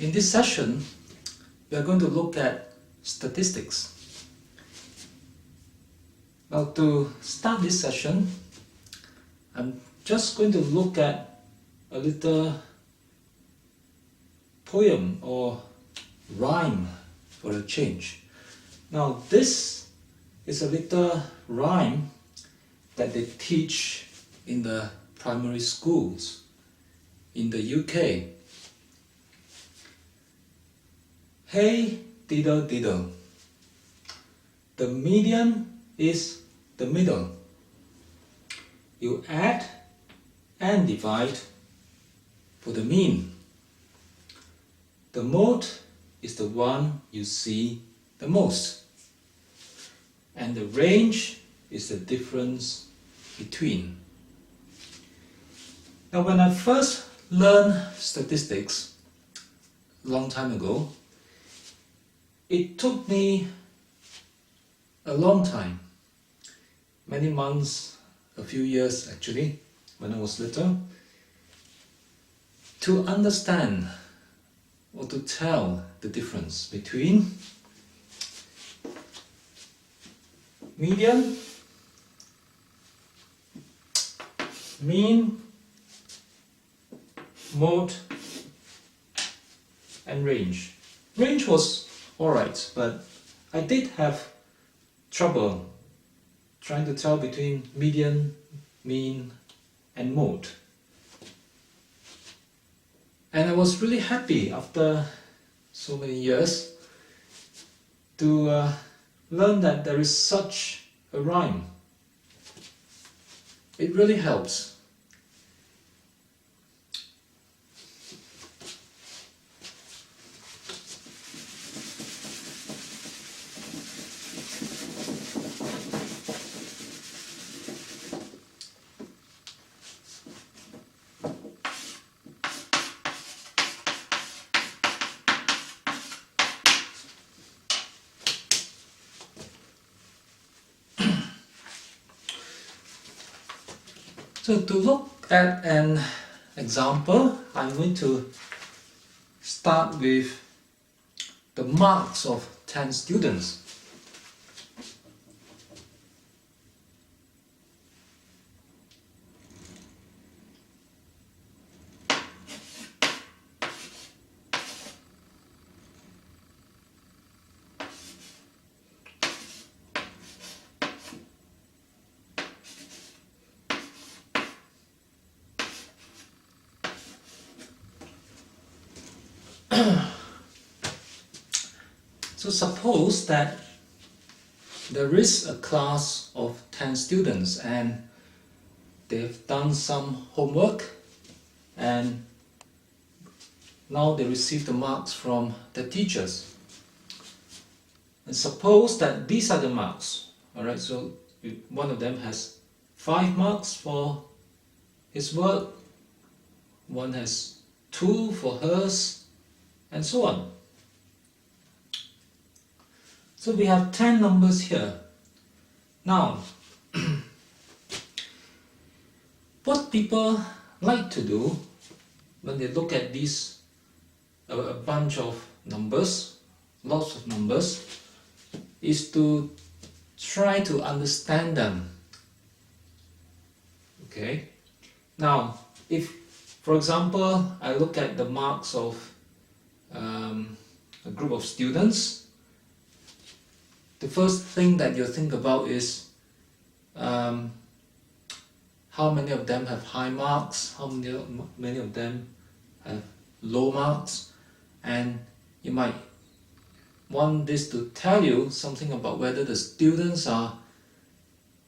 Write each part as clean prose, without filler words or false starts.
In this session, we are going to look at statistics. Now, to start this session, I'm just going to look at a little poem or rhyme for a change. Now, this is a little rhyme that they teach in the primary schools in the UK. Hey diddle diddle, the median is the middle. You add and divide for the mean. The mode is the one you see the most, and the range is the difference between. Now, when I first learned statistics a long time ago, it took me a long time, many months, a few years actually, when I was little, to understand or to tell the difference between median, mean, mode, and range. Range was alright, but I did have trouble trying to tell between median, mean, and mode. And I was really happy after so many years to learn that there is such a rhyme. It really helps. So to look at an example, I'm going to start with the marks of 10 students. So suppose that there is a class of 10 students and they've done some homework and now they receive the marks from the teachers. And suppose that these are the marks. Alright, so one of them has 5 marks for his work, one has 2 for hers, and so on. So we have 10 numbers here. Now, what people like to do when they look at these, a bunch of numbers, lots of numbers, is to try to understand them. Okay? Now, if, for example, I look at the marks of a group of students, the first thing that you think about is how many of them have high marks, how many of them have low marks, and you might want this to tell you something about whether the students are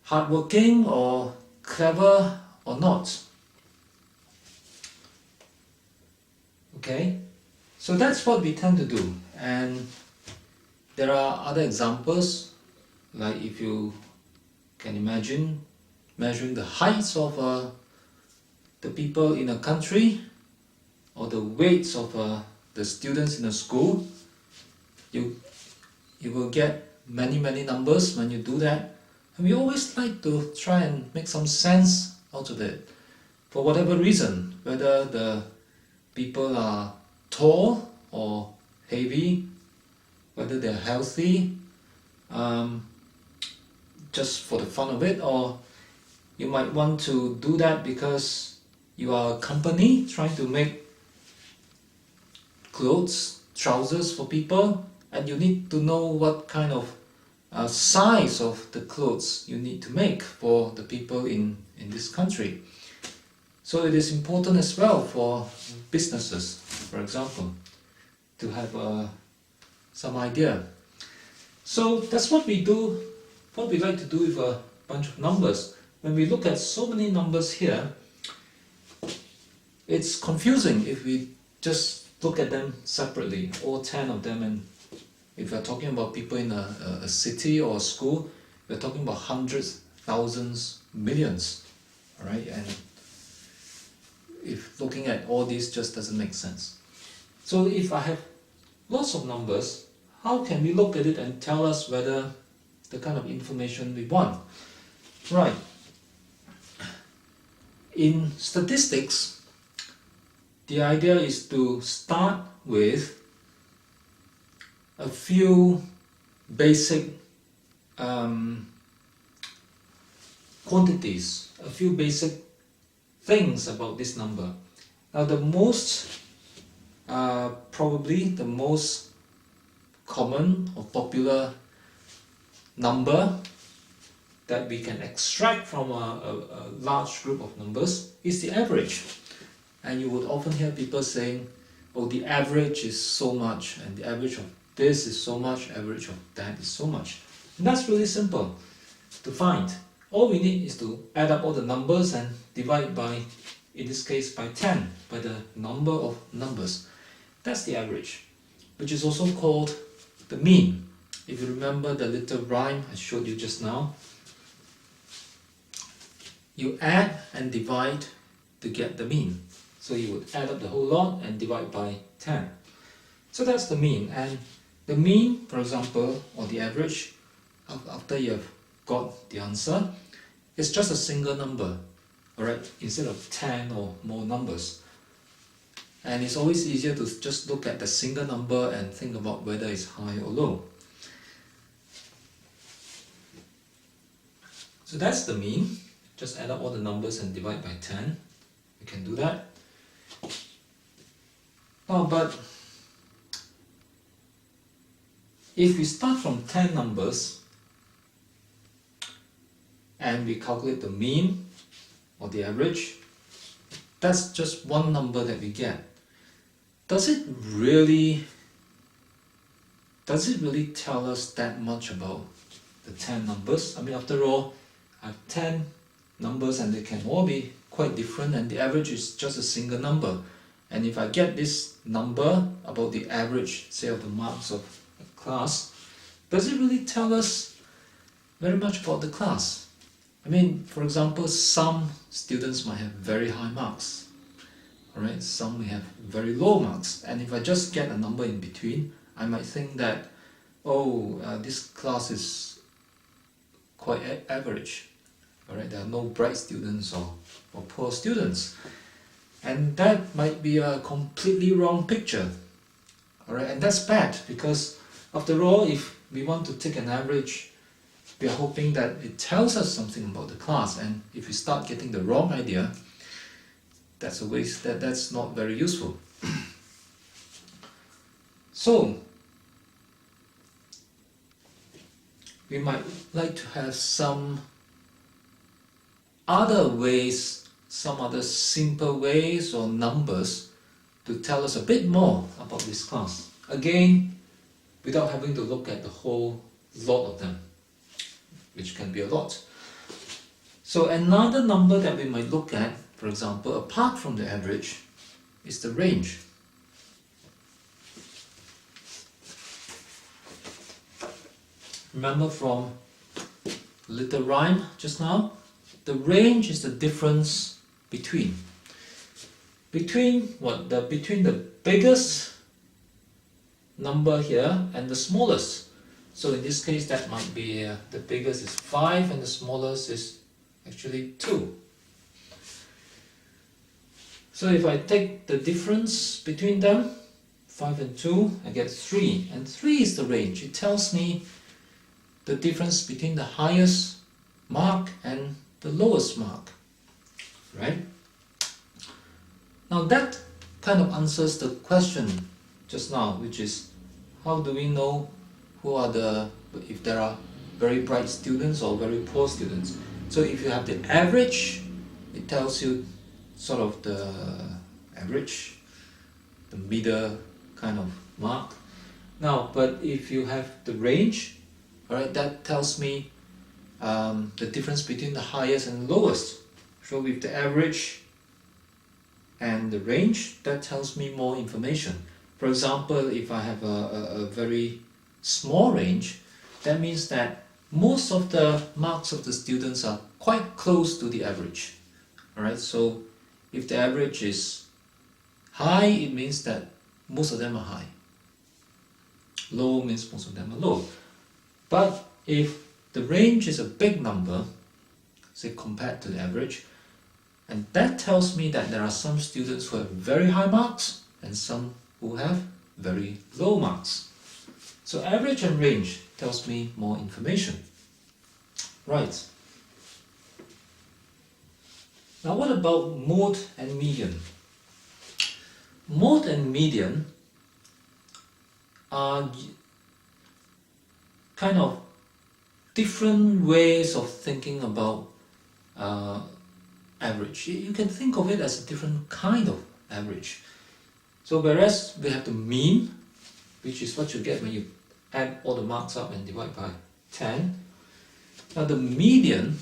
hardworking or clever or not. Okay, so that's what we tend to do, and there are other examples, like if you can imagine measuring the heights of the people in a country or the weights of the students in a school. You will get many numbers when you do that, and we always like to try and make some sense out of it for whatever reason, whether the people are tall or heavy, whether they're healthy, just for the fun of it, or you might want to do that because you are a company trying to make clothes, trousers for people, and you need to know what kind of size of the clothes you need to make for the people in this country. So it is important as well for businesses, for example, to have some idea. So that's what we do, what we like to do with a bunch of numbers. When we look at so many numbers here, it's confusing if we just look at them separately, all 10 of them, and if we're talking about people in a city or a school, we're talking about hundreds, thousands, millions, alright? And if looking at all these just doesn't make sense. So if I have lots of numbers, how can we look at it and tell us whether the kind of information we want? Right. In statistics, the idea is to start with a few basic quantities, a few basic things about this number. Now the most, probably the most common or popular number that we can extract from a large group of numbers is the average. And you would often hear people saying, oh, the average is so much, and the average of this is so much, average of that is so much. And that's really simple to find. All we need is to add up all the numbers and divide by, in this case, by 10, by the number of numbers. That's the average, which is also called the mean. If you remember the little rhyme I showed you just now, you add and divide to get the mean. So you would add up the whole lot and divide by 10. So that's the mean. And the mean, for example, or the average, after you have got the answer, is just a single number, alright, instead of 10 or more numbers. And it's always easier to just look at the single number and think about whether it's high or low. So that's the mean. Just add up all the numbers and divide by 10. You can do that. Oh, but if we start from 10 numbers and we calculate the mean or the average, that's just one number that we get. Does it really tell us that much about the 10 numbers? I mean, after all, I have 10 numbers and they can all be quite different, and the average is just a single number. And if I get this number about the average, say, of the marks of a class, does it really tell us very much about the class? I mean, for example, some students might have very high marks, alright? Some may have very low marks, and if I just get a number in between, I might think that, this class is quite average, alright? There are no bright students or poor students. And that might be a completely wrong picture, alright? And that's bad, because after all, if we want to take an average, we are hoping that it tells us something about the class, and if we start getting the wrong idea, that's a waste. That's not very useful. So we might like to have some other ways, some other simple ways or numbers to tell us a bit more about this class. Again, without having to look at the whole lot of them, which can be a lot. So another number that we might look at, for example, apart from the average, is the range. Remember from little rhyme just now? The range is the difference between. Between what? Between the biggest number here and the smallest. So in this case, that might be the biggest is 5 and the smallest is actually 2. So if I take the difference between them, 5 and 2, I get 3. And 3 is the range. It tells me the difference between the highest mark and the lowest mark, right? Now that kind of answers the question just now, which is how do we know who are if there are very bright students or very poor students. So if you have the average, it tells you sort of the average, the middle kind of mark. Now, but if you have the range, alright, that tells me the difference between the highest and lowest. So with the average and the range, that tells me more information. For example, if I have a very small range, that means that most of the marks of the students are quite close to the average. Alright, so if the average is high, it means that most of them are high. Low means most of them are low. But if the range is a big number, say compared to the average, and that tells me that there are some students who have very high marks and some who have very low marks. So average and range tells me more information. Right. Now what about mode and median? Mode and median are kind of different ways of thinking about average. You can think of it as a different kind of average. So whereas we have the mean, which is what you get when you add all the marks up and divide by 10. Now the median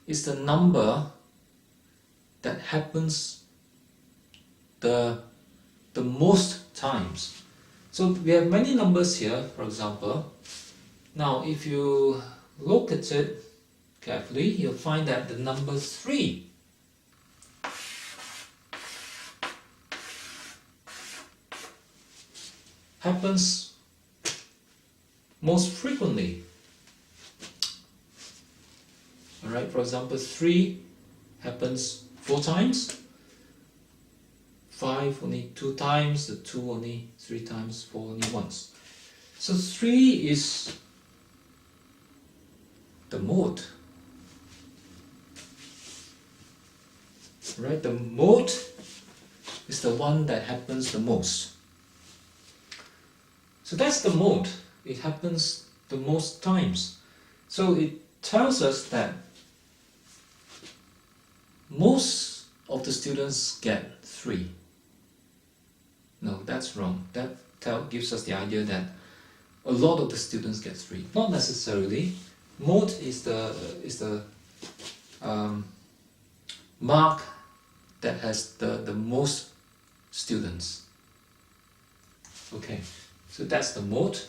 is the number that happens the most times. So we have many numbers here, for example. Now if you look at it carefully, you'll find that the number 3 happens most frequently. Alright, for example, 3 happens 4 times, 5 only 2 times, the 2 only 3 times, 4 only once. So 3 is the mode. Right, the mode is the one that happens the most. So that's the mode. It happens the most times. So it tells us that most of the students get 3. No, that's wrong. That gives us the idea that a lot of the students get 3. Not necessarily. Mode is the mark that has the most students. Okay, so that's the mode.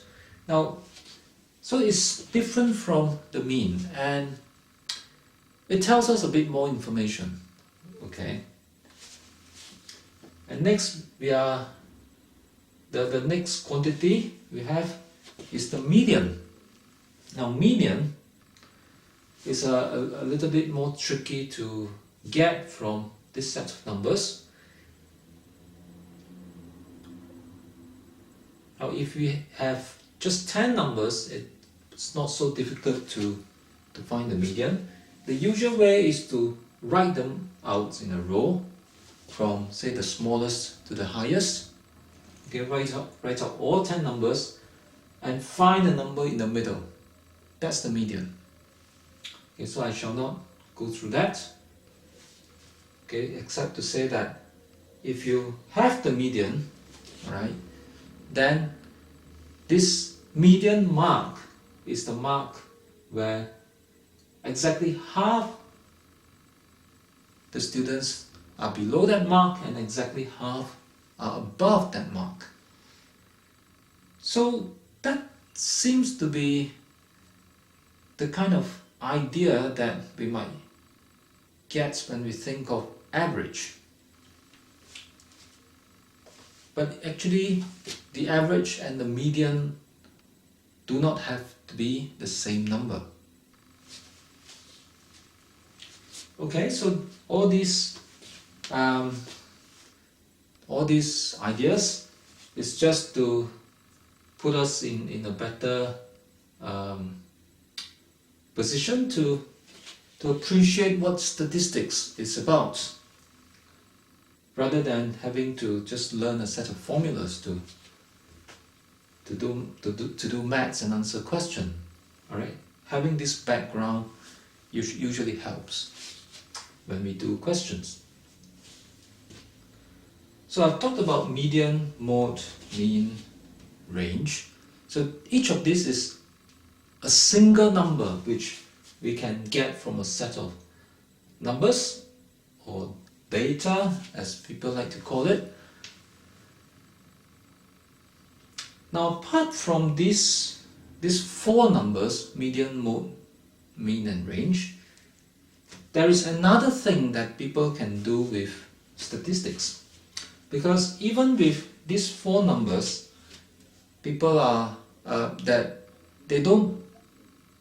Now, so it's different from the mean, and it tells us a bit more information. Okay, and next we are the next quantity we have is the median. Now median is a little bit more tricky to get from this set of numbers. Now if we have just 10 numbers, it's not so difficult to find the median. The usual way is to write them out in a row from, say, the smallest to the highest. Okay, write out all 10 numbers and find the number in the middle. That's the median. Okay, so I shall not go through that. Okay, except to say that if you have the median, right, then this median mark is the mark where exactly half the students are below that mark and exactly half are above that mark. So that seems to be the kind of idea that we might get when we think of average. But actually, the average and the median do not have to be the same number. Okay, so all these ideas It's just to put us in a better position to appreciate what statistics is about, rather than having to just learn a set of formulas to do maths and answer question. All right, having this background usually helps when we do questions. So I've talked about median, mode, mean, range. So each of these is a single number which we can get from a set of numbers or data, as people like to call it. Now, apart from these four numbers, median, mode, mean and range, there is another thing that people can do with statistics. Because even with these four numbers, people are that they don't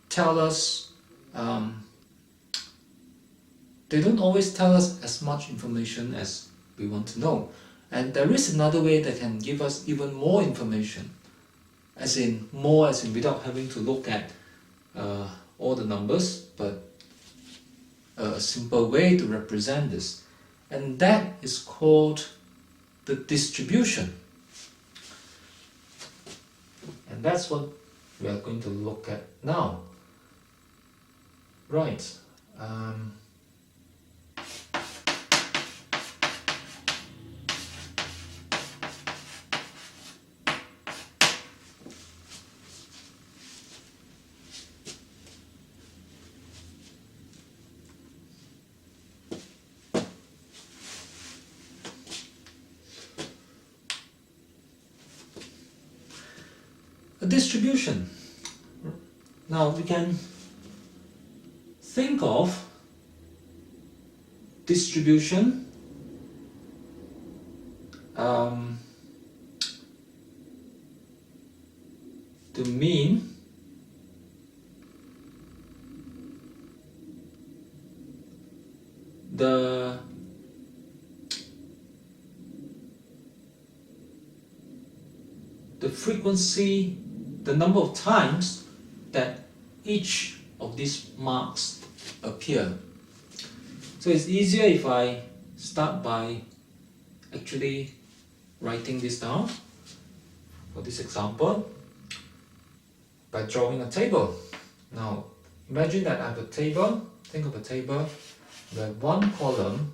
tell us, they don't always tell us as much information as we want to know. And there is another way that can give us even more information, as in without having to look at all the numbers, but a simple way to represent this. And that is called the distribution. And that's what we are going to look at now. Right. A distribution. Now we can think of distribution to mean the frequency, the number of times that each of these marks appear. So it's easier if I start by actually writing this down for this example by drawing a table. Now imagine that I have a table, think of a table where one column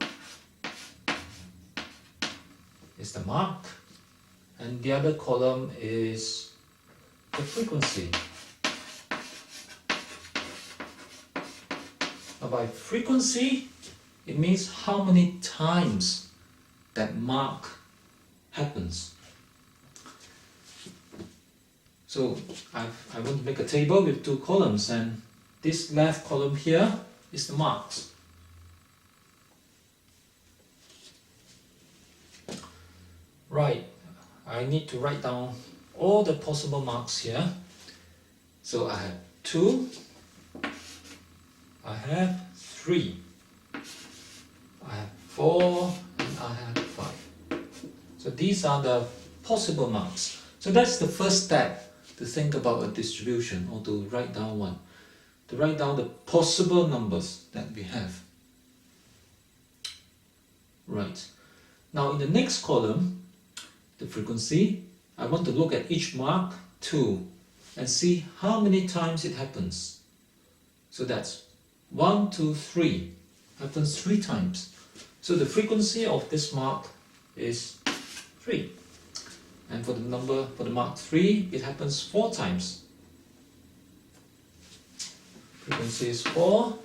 is the mark and the other column is the frequency. Now by frequency, it means how many times that mark happens. So I want to make a table with two columns, and this left column here is the marks. Right, I need to write down all the possible marks here. So I have 2, I have 3, I have 4, and I have 5. So these are the possible marks. So that's the first step to think about a distribution, or to write down one. To write down the possible numbers that we have. Right. Now in the next column, the frequency, I want to look at each mark 2 and see how many times it happens. So that's 1, 2, 3. Happens 3 times. So the frequency of this mark is 3. And for the mark 3, it happens 4 times. Frequency is 4.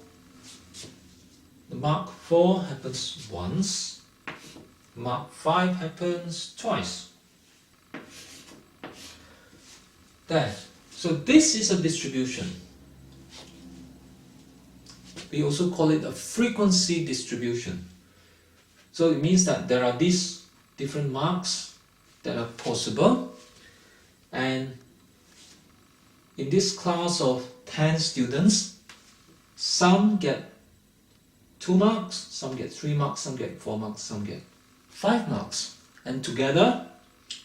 The mark 4 happens once. Mark 5 happens twice. There. So this is a distribution. We also call it a frequency distribution. So it means that there are these different marks that are possible, and in this class of 10 students, some get 2 marks, some get 3 marks, some get 4 marks, some get 5 marks, and together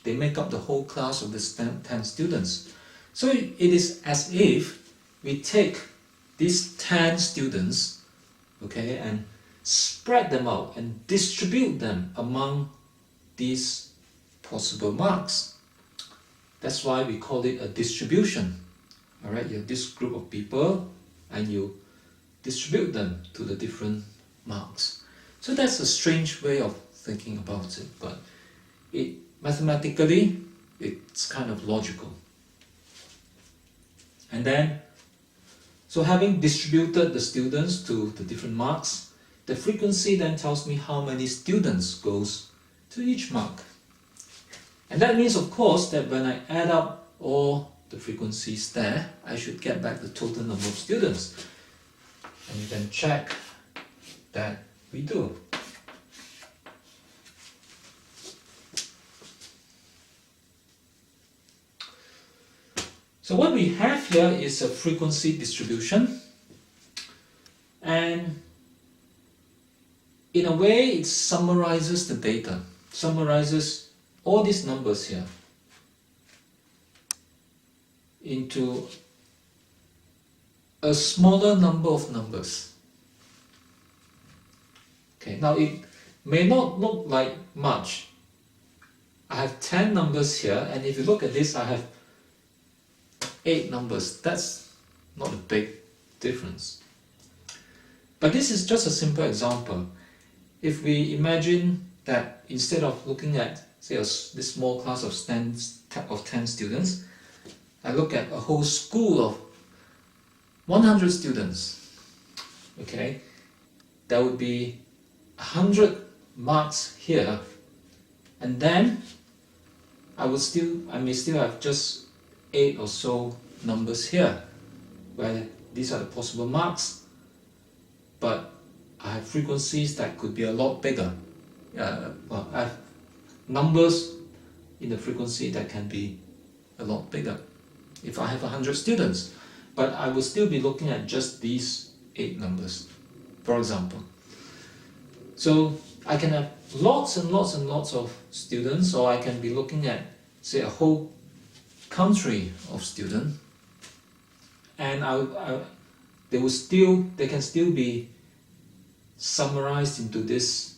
they make up the whole class of the 10 students. So it is as if we take these 10 students, okay, and spread them out and distribute them among these possible marks. That's why we call it a distribution. Alright, you have this group of people and you distribute them to the different marks. So that's a strange way of thinking about it, but mathematically it's kind of logical. And then, so having distributed the students to the different marks, the frequency then tells me how many students goes to each mark. And that means, of course, that when I add up all the frequencies there, I should get back the total number of students. And you can check that we do. So what we have here is a frequency distribution, and in a way it summarizes the data, summarizes all these numbers here into a smaller number of numbers. Okay, now it may not look like much. I have 10 numbers here, and if you look at this, I have 8 numbers. That's not a big difference. But this is just a simple example. If we imagine that instead of looking at, say, this small class of 10 students, I look at a whole school of 100 students, okay, that would be 100 marks here, and then I may still have just 8 or so numbers here, where these are the possible marks, but I have frequencies that could be a lot bigger. Well, I have numbers in the frequency that can be a lot bigger if I have 100 students, but I will still be looking at just these 8 numbers, for example. So I can have lots and lots and lots of students, or I can be looking at, say, a whole country of students, and they can still be summarized into this.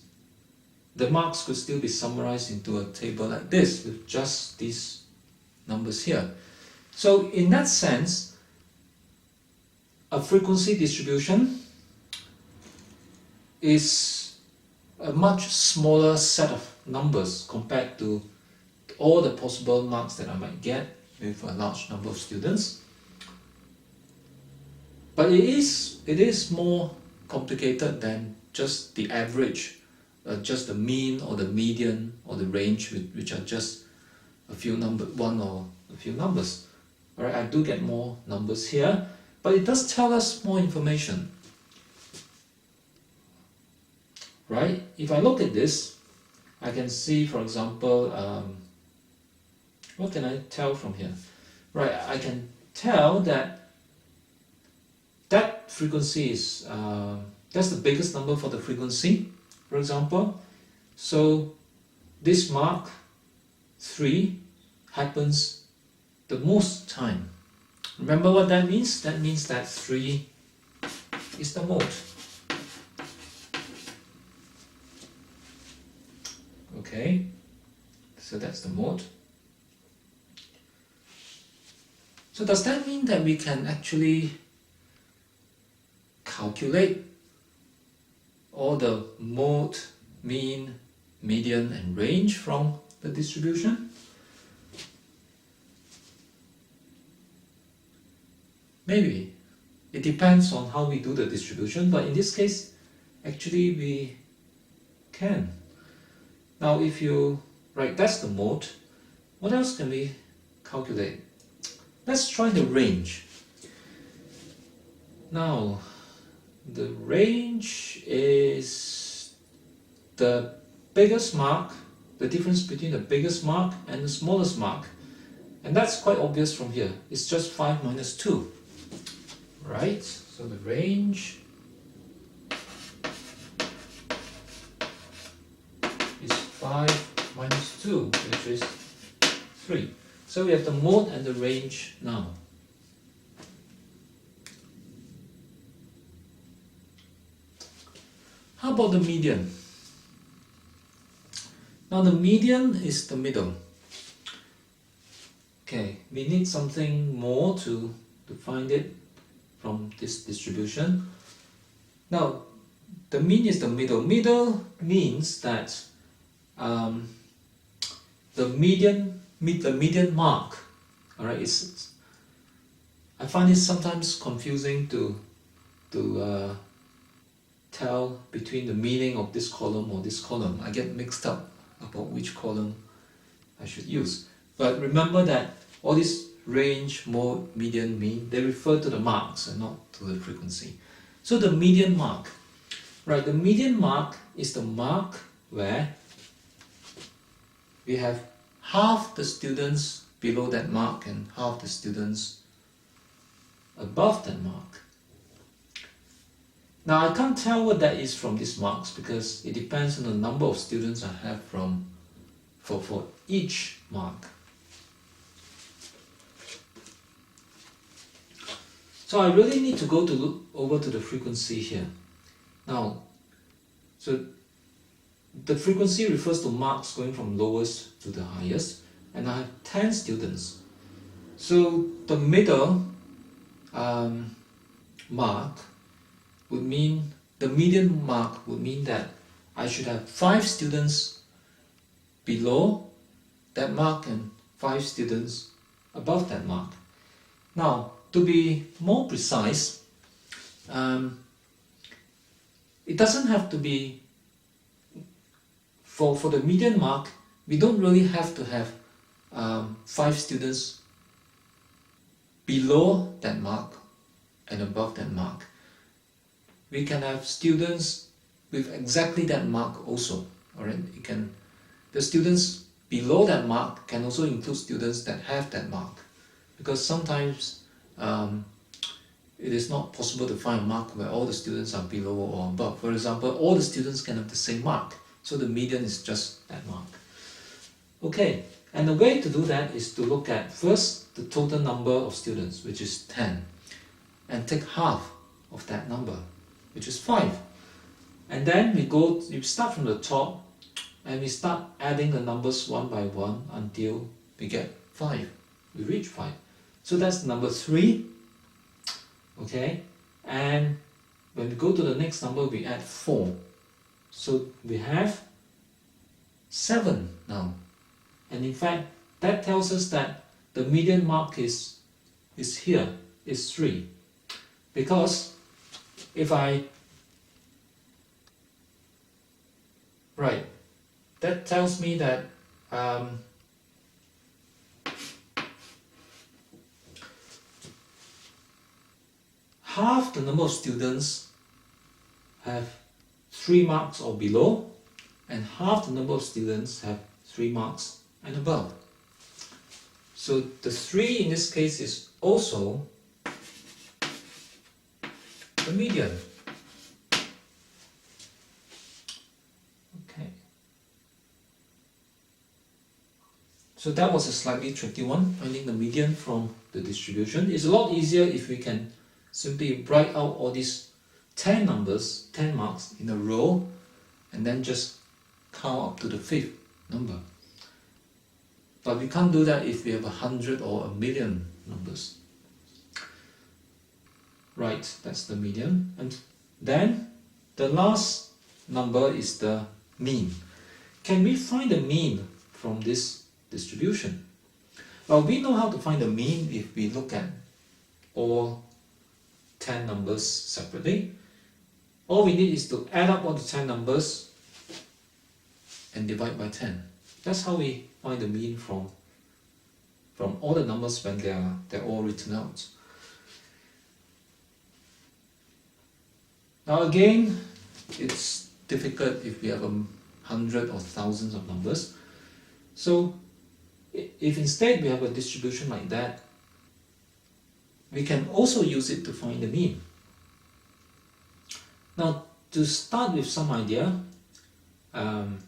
The marks could still be summarized into a table like this with just these numbers here. So in that sense, a frequency distribution is a much smaller set of numbers compared to all the possible marks that I might get with a large number of students. But it is more complicated than just the average, just the mean or the median or the range, which are just one or a few numbers. Alright, I do get more numbers here, but it does tell us more information. Right? If I look at this, I can see, for example, what can I tell from here? Right, I can tell that frequency is, that's the biggest number for the frequency, for example. So this mark 3 happens the most time. Remember what that means? That means that 3 is the mode. Okay, so that's the mode. So does that mean that we can actually calculate all the mode, mean, median and range from the distribution? Maybe. It depends on how we do the distribution, but in this case, actually we can. Now if you, right, that's the mode. What else can we calculate? Let's try the range. Now, the range is the biggest mark, the difference between the biggest mark and the smallest mark. And that's quite obvious from here. It's just 5 minus 2. Right? So the range is 5 minus 2, which is 3. So we have the mode and the range now. How about the median? Now the median is the middle. Okay, we need something more to find it from this distribution. Now, the mean is the middle. Middle means that the median mark. All right, I find it sometimes confusing to tell between the meaning of this column or this column. I get mixed up about which column I should use. But remember that all these range, mode, median, mean, they refer to the marks and not to the frequency. So the median mark, right? The median mark is the mark where we have half the students below that mark and half the students above that mark. Now I can't tell what that is from these marks because it depends on the number of students I have for each mark. So I really need to go to look over to the frequency here. Now, so the frequency refers to marks going from lowest to the highest, and I have 10 students. So the middle mark would mean, the median mark would mean that I should have 5 students below that mark and 5 students above that mark. Now, to be more precise, it doesn't have to be, for the median mark, we don't really have to have 5 students below that mark and above that mark. We can have students with exactly that mark also. Alright, the students below that mark can also include students that have that mark, because sometimes it is not possible to find a mark where all the students are below or above. For example, all the students can have the same mark, so the median is just that mark. Okay, and the way to do that is to look at first the total number of students, which is 10, and take half of that number, which is 5. And then we start from the top and we start adding the numbers one by one until we get 5. We reach 5. So that's number 3. Okay, and when we go to the next number, we add 4. So we have 7 now. And in fact, that tells us that the median mark is here, is 3. Because if that tells me that half the number of students have 3 marks or below, and half the number of students have 3 marks and above. So the 3 in this case is also the median. Okay. So that was a slightly tricky one, finding the median from the distribution. It's a lot easier if we can simply write out all these 10 numbers, 10 marks in a row, and then just count up to the 5th number. But we can't do that if we have 100 or 1,000,000 numbers. Right, that's the median. And then the last number is the mean. Can we find the mean from this distribution? Well, we know how to find the mean if we look at all 10 numbers separately. All we need is to add up all the 10 numbers and divide by 10. That's how we find the mean from all the numbers when they're all written out. Now again, it's difficult if we have 100 or thousands of numbers. So if instead we have a distribution like that, we can also use it to find the mean. Now, to start with some idea, the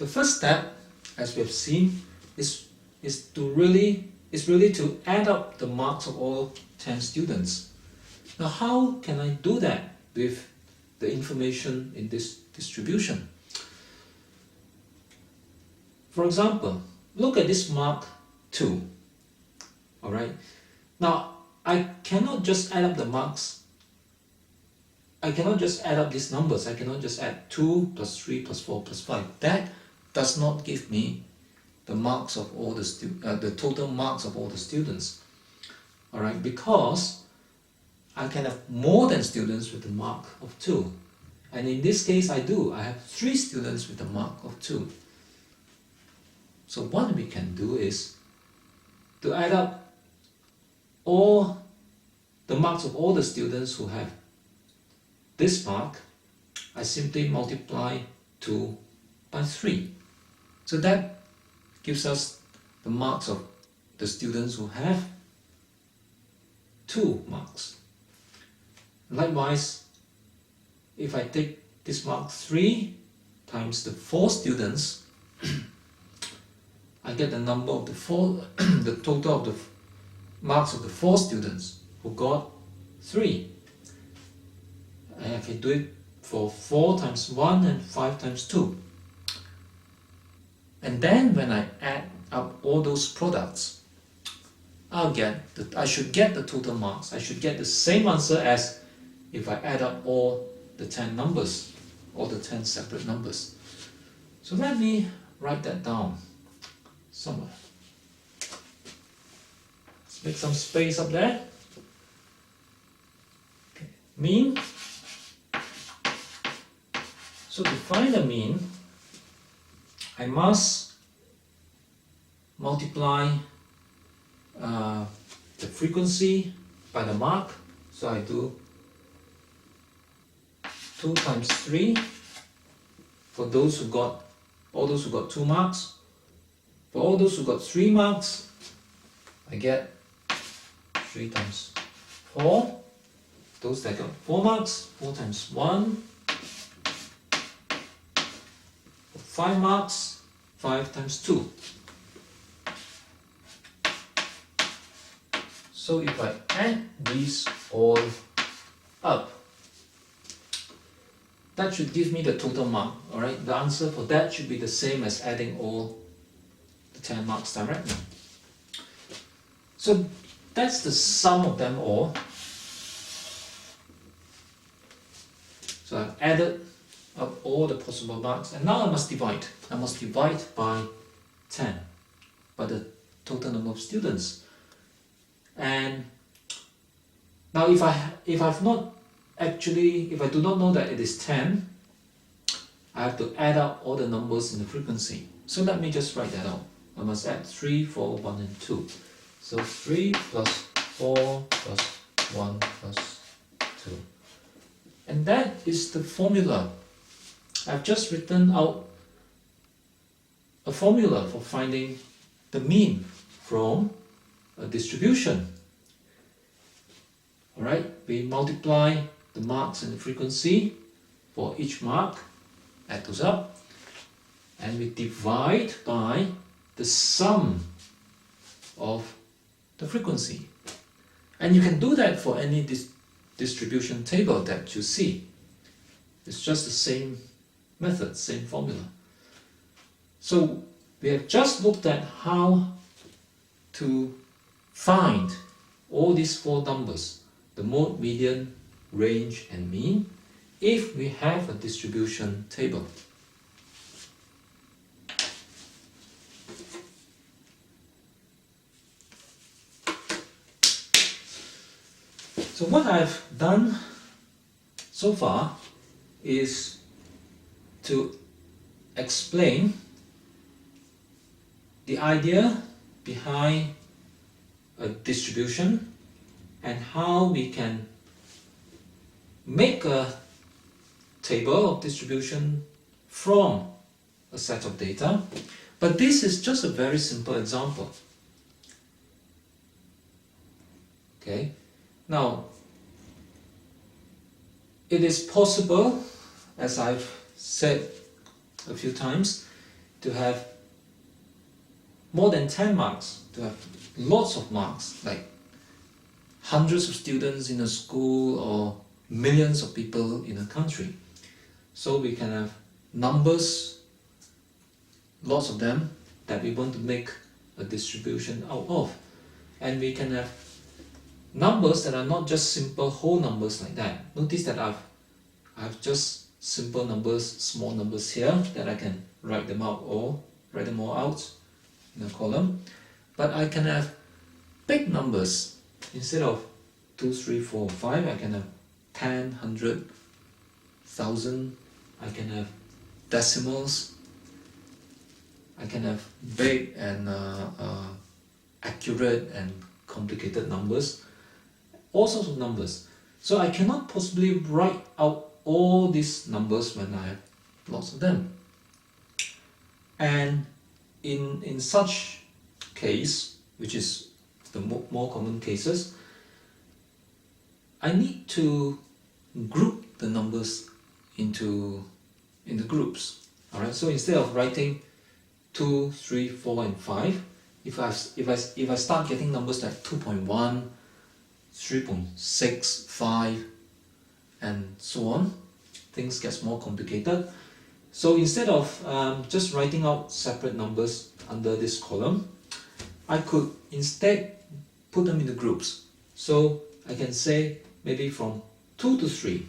first step, as we have seen, is really to add up the marks of all 10 students. Now how can I do that with the information in this distribution? For example, look at this mark 2. Alright, now I cannot just add up the marks. I cannot just add up these numbers. I cannot just add 2 plus 3 plus 4 plus 5. That does not give me the marks of all the total marks of all the students. Alright, because I can have more than students with the mark of 2. And in this case I do. I have 3 students with the mark of 2. So what we can do is to add up all the marks of all the students who have this mark. I simply multiply 2 by 3. So that gives us the marks of the students who have 2 marks. Likewise, if I take this mark 3 times the 4 students, I get the number of the total of the marks of the 4 students who got 3. And I can do it for 4 times 1 and 5 times 2. And then when I add up all those products, I should get the total marks. I should get the same answer as if I add up all the 10 numbers, all the 10 separate numbers. So let me write that down somewhere. Let's make some space up there. Okay. Mean. So to find the mean, I must multiply the frequency by the mark. So I do 2 times 3 for those who got, all those who got 2 marks. For all those who got 3 marks, I get 3 times 4. Those that got 4 marks, 4 times 1. For 5 marks, 5 times 2. So if I add these all up, that should give me the total mark. Alright, the answer for that should be the same as adding all the 10 marks directly. So that's the sum of them all. So I've added up all the possible marks, and now I must divide. I must divide by 10, by the total number of students. And now if I do not know that it is 10, I have to add up all the numbers in the frequency. So let me just write that out. I must add 3, 4, 1 and 2. So 3 plus 4 plus 1 plus 2. And that is the formula. I've just written out a formula for finding the mean from a distribution. Alright, we multiply the marks and the frequency for each mark, add those up, and we divide by the sum of the frequency. And you can do that for any distribution table that you see. It's just the same method, same formula. So we have just looked at how to find all these 4 numbers, the mode, median, range and mean, if we have a distribution table. So what I've done so far is to explain the idea behind a distribution and how we can make a table of distribution from a set of data. But this is just a very simple example. Okay, now it is possible, as I've said a few times, to have more than 10 marks, to have lots of marks, like hundreds of students in a school or millions of people in a country. So we can have numbers, lots of them, that we want to make a distribution out of. And we can have numbers that are not just simple whole numbers like that. Notice that I've just simple numbers, small numbers here, that I can write them out or write them all out in a column. But I can have big numbers. Instead of 2, 3, 4, 5, I can have 10, 100, 1,000. I can have decimals. I can have big and accurate and complicated numbers, all sorts of numbers. So I cannot possibly write out all these numbers when I have lots of them. And in such case, which is the more common cases, I need to group the numbers into groups. Alright, so instead of writing 2, 3, 4, and 5, if I start getting numbers like 2.1, 3.6, 5, and so on, things get more complicated. So instead of just writing out separate numbers under this column, I could instead put them into groups. So I can say maybe from 2 to 3.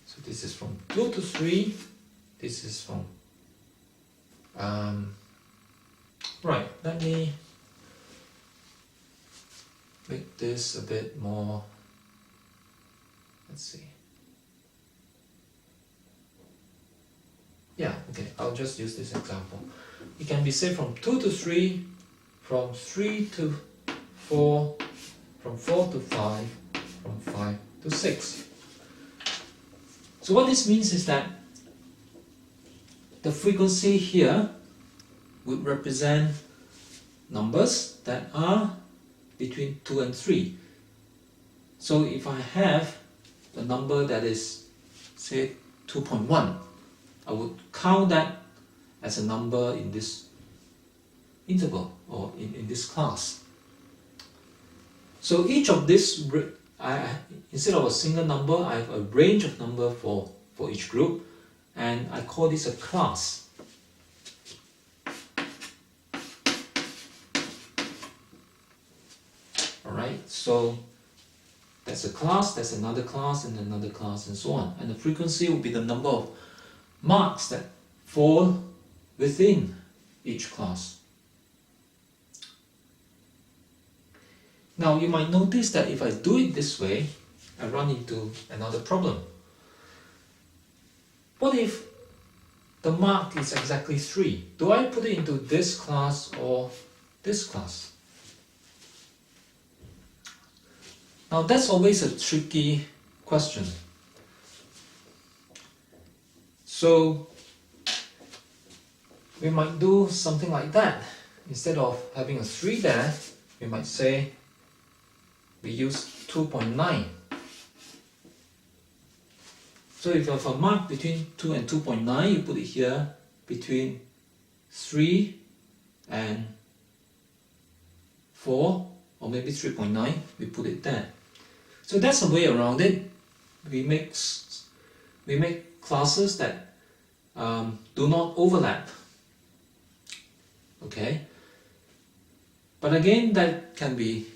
So this is from 2 to 3. This is from right, let me make this a bit more, let's see. Yeah, okay, I'll just use this example. It can be said from 2 to 3, from 3 to 4, from 4 to 5, from 5 to 6. So what this means is that the frequency here would represent numbers that are between 2 and 3. So if I have the number that is, say, 2.1, I would count that as a number in this interval or in this class. So each of this, instead of a single number, I have a range of number for each group, and I call this a class. Alright, so that's a class, that's another class, and another class, and so on. And the frequency will be the number of marks that fall within each class. Now you might notice that if I do it this way, I run into another problem. What if the mark is exactly 3? Do I put it into this class or this class? Now that's always a tricky question. So we might do something like that. Instead of having a 3 there, we might say we use 2.9. So if you have a mark between 2 and 2.9, you put it here between 3 and 4, or maybe 3.9, we put it there. So that's a way around it. We make classes that do not overlap. Okay? But again, that can be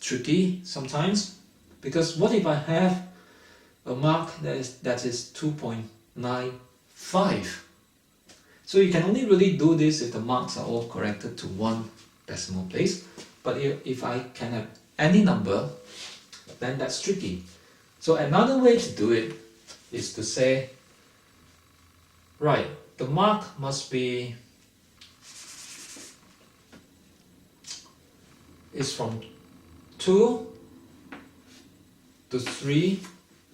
tricky sometimes, because what if I have a mark that is 2.95? So you can only really do this if the marks are all corrected to one decimal place. But if I can have any number, then that's tricky. So another way to do it is to say, right, the mark must be is from 2 to 3,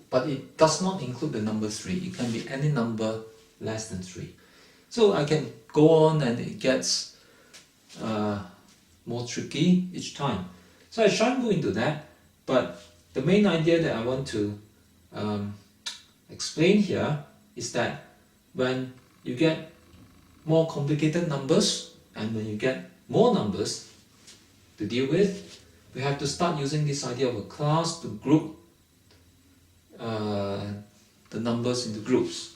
but it does not include the number 3. It can be any number less than 3. So I can go on and it gets more tricky each time. So I shan't go into that, but the main idea that I want to explain here is that when you get more complicated numbers, and when you get more numbers to deal with, we have to start using this idea of a class to group the numbers into groups.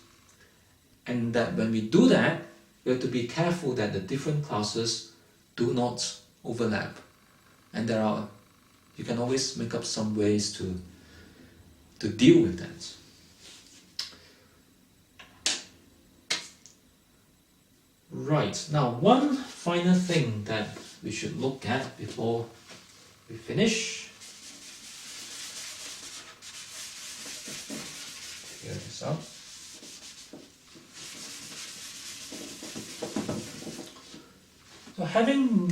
And that when we do that, we have to be careful that the different classes do not overlap. And you can always make up some ways to deal with that. Right, now one final thing that we should look at before we finish. Clear this up. So having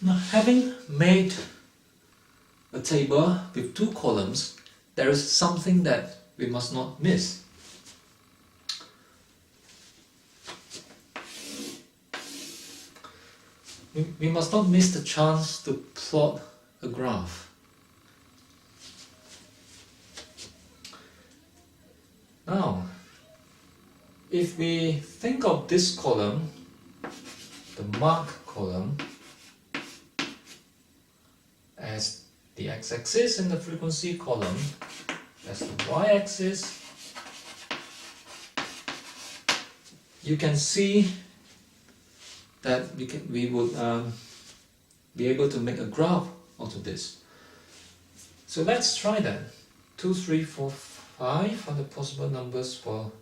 now having made a table with 2 columns, there is something that we must not miss. We must not miss the chance to plot a graph. Now, if we think of this column, the mark column, as the x-axis and the frequency column as the y-axis, you can see that we would be able to make a graph out of this. So let's try that. 2, 3, 4, 5 are the possible numbers for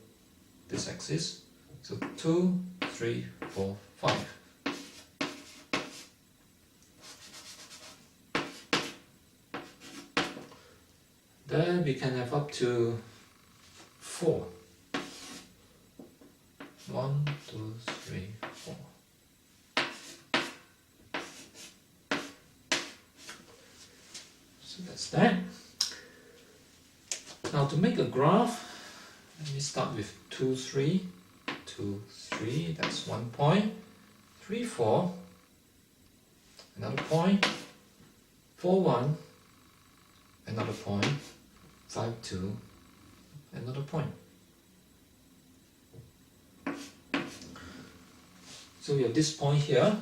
this axis. So 2, 3, 4, 5. Then we can have up to 4. 1, 2, 3, 4. So that's that. Now to make a graph, let me start with 2, 3, 2, 3, that's 1 point, 3, 4, another point, 4, 1, another point, 5, 2, another point. So we have this point here.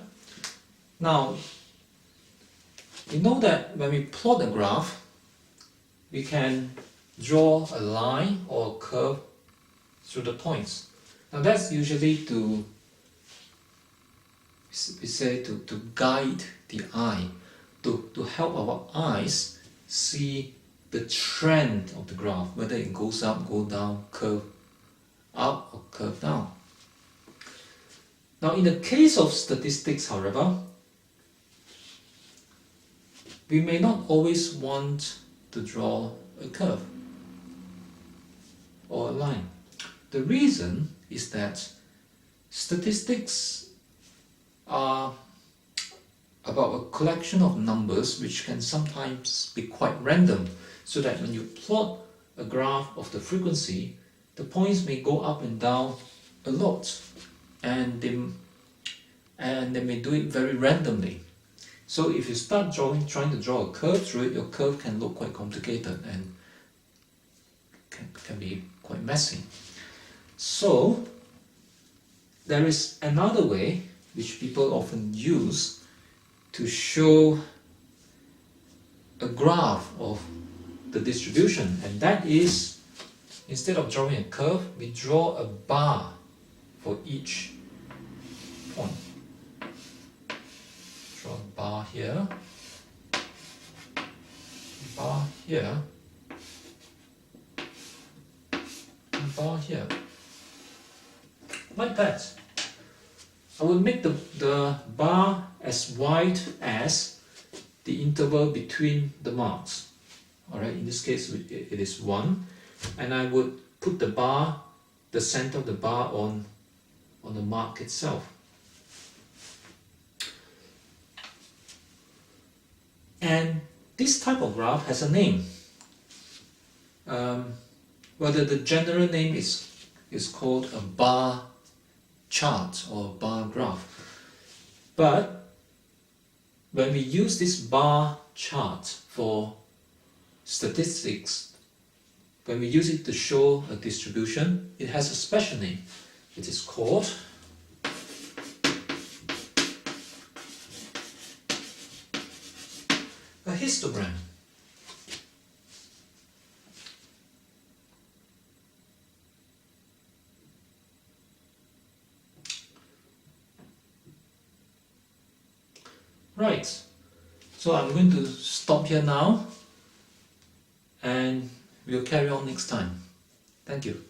Now, you know that when we plot a graph, we can draw a line or a curve through the points. Now that's usually to guide the eye, to help our eyes see the trend of the graph, whether it goes up, go down, curve up or curve down. Now in the case of statistics, however, we may not always want to draw a curve or a line. The reason is that statistics are about a collection of numbers which can sometimes be quite random, so that when you plot a graph of the frequency, the points may go up and down a lot, and they may do it very randomly. So if you start trying to draw a curve through it, your curve can look quite complicated and can be quite messy. So there is another way which people often use to show a graph of the distribution, and that is, instead of drawing a curve, we draw a bar for each point. Draw a bar here, bar here, and bar here, like that. I will make the bar as wide as the interval between the marks. Alright, in this case it is 1, and I would put the center of the bar on the mark itself. And this type of graph has a name. Whether the general name is called a bar chart or bar graph. But when we use this bar chart for statistics, when we use it to show a distribution, it has a special name. It is called a histogram. Right, so I'm going to stop here now and we'll carry on next time. Thank you.